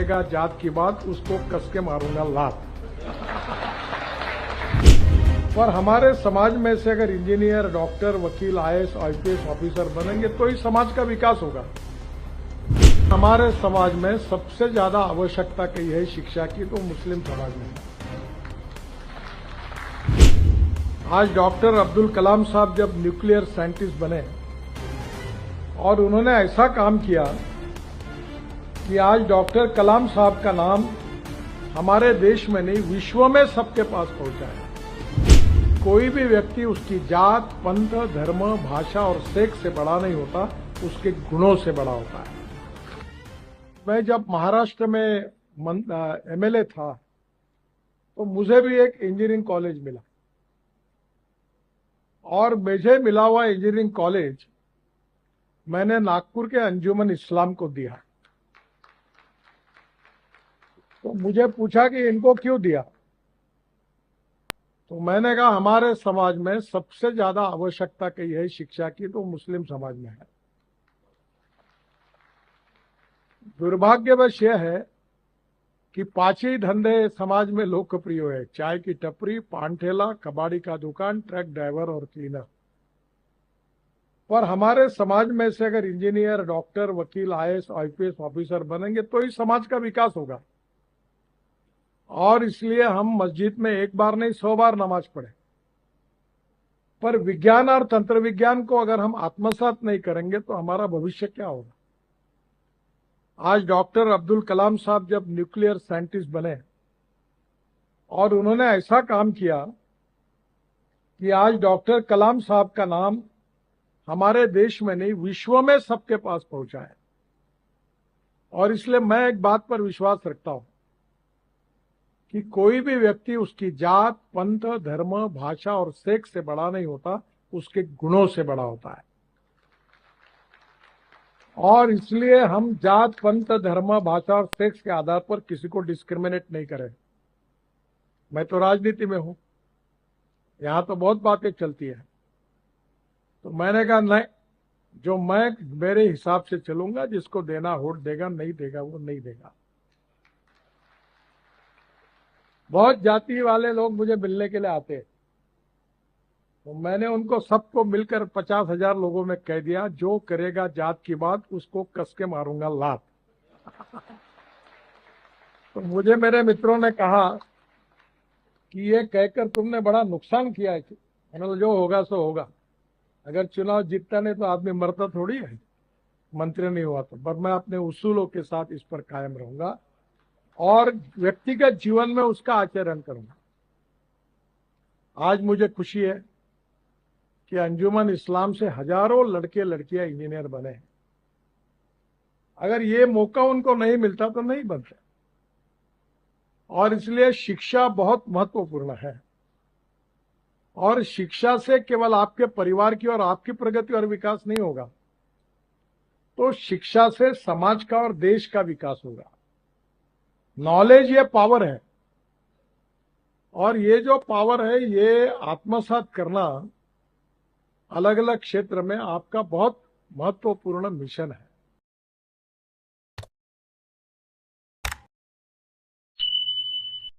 करेगा जात की बात उसको कस के मारूंगा लात। पर हमारे समाज में से अगर इंजीनियर, डॉक्टर, वकील, आईएएस, आईपीएस ऑफिसर बनेंगे तो ही समाज का विकास होगा। हमारे समाज में सबसे ज्यादा आवश्यकता कही है शिक्षा की तो मुस्लिम समाज में है। आज डॉक्टर अब्दुल कलाम साहब जब न्यूक्लियर साइंटिस्ट बने और उन्होंने ऐसा काम किया कि आज डॉक्टर कलाम साहब का नाम हमारे देश में नहीं विश्व में सबके पास पहुंचा है। कोई भी व्यक्ति उसकी जात, पंथ, धर्म, भाषा और सेक्स से बड़ा नहीं होता, उसके गुणों से बड़ा होता है। मैं जब महाराष्ट्र में एमएलए था तो मुझे भी एक इंजीनियरिंग कॉलेज मिला और मुझे मिला हुआ इंजीनियरिंग कॉलेज मैंने नागपुर के अंजुमन इस्लाम को दिया। तो मुझे पूछा कि इनको क्यों दिया, तो मैंने कहा हमारे समाज में सबसे ज्यादा आवश्यकता कही है शिक्षा की तो मुस्लिम समाज में है। दुर्भाग्यवश यह है कि पांच ही धंधे समाज में लोकप्रिय है: चाय की टपरी, पान ठेला, कबाड़ी का दुकान, ट्रक ड्राइवर और क्लीनर। पर हमारे समाज में से अगर इंजीनियर, डॉक्टर, वकील, आईएएस, आईपीएस ऑफिसर बनेंगे तो ही समाज का विकास होगा। और इसलिए हम मस्जिद में एक बार नहीं 100 बार नमाज पढ़े, पर विज्ञान और तंत्र विज्ञान को अगर हम आत्मसात नहीं करेंगे तो हमारा भविष्य क्या होगा। आज डॉक्टर अब्दुल कलाम साहब जब न्यूक्लियर साइंटिस्ट बने और उन्होंने ऐसा काम किया कि आज डॉक्टर कलाम साहब का नाम हमारे देश में नहीं विश्व में सबके पास पहुंचा है। और इसलिए मैं एक बात पर विश्वास रखता हूं कि कोई भी व्यक्ति उसकी जात, पंथ, धर्म, भाषा और सेक्स से बड़ा नहीं होता, उसके गुणों से बड़ा होता है। और इसलिए हम जात, पंथ, धर्म, भाषा और सेक्स के आधार पर किसी को डिस्क्रिमिनेट नहीं करें। मैं तो राजनीति में हूं, यहां तो बहुत बातें चलती है, तो मैंने कहा नहीं, जो मैं मेरे हिसाब से चलूंगा, जिसको देना वोट देगा, नहीं देगा वो नहीं देगा। बहुत जाति वाले लोग मुझे मिलने के लिए आते हैं, तो मैंने उनको सबको मिलकर 50,000 लोगों में कह दिया, जो करेगा जात की बात उसको कस के मारूंगा लात। तो मुझे मेरे मित्रों ने कहा कि ये कहकर तुमने बड़ा नुकसान किया है। मैंने बोला जो होगा सो होगा, अगर चुनाव जीतता नहीं तो आदमी मरता थोड़ी है, मंत्री नहीं हुआ तो। पर मैं अपने उसूलों के साथ इस पर कायम रहूंगा और व्यक्तिगत जीवन में उसका आचरण करूंगा। आज मुझे खुशी है कि अंजुमन इस्लाम से हजारों लड़के लड़कियां इंजीनियर बने हैं। अगर ये मौका उनको नहीं मिलता तो नहीं बनते। और इसलिए शिक्षा बहुत महत्वपूर्ण है। और शिक्षा से केवल आपके परिवार की और आपकी प्रगति और विकास नहीं होगा, तो शिक्षा से समाज का और देश का विकास होगा। नॉलेज ये पावर है, और ये जो पावर है ये आत्मसात करना अलग अलग क्षेत्र में आपका बहुत महत्वपूर्ण मिशन है।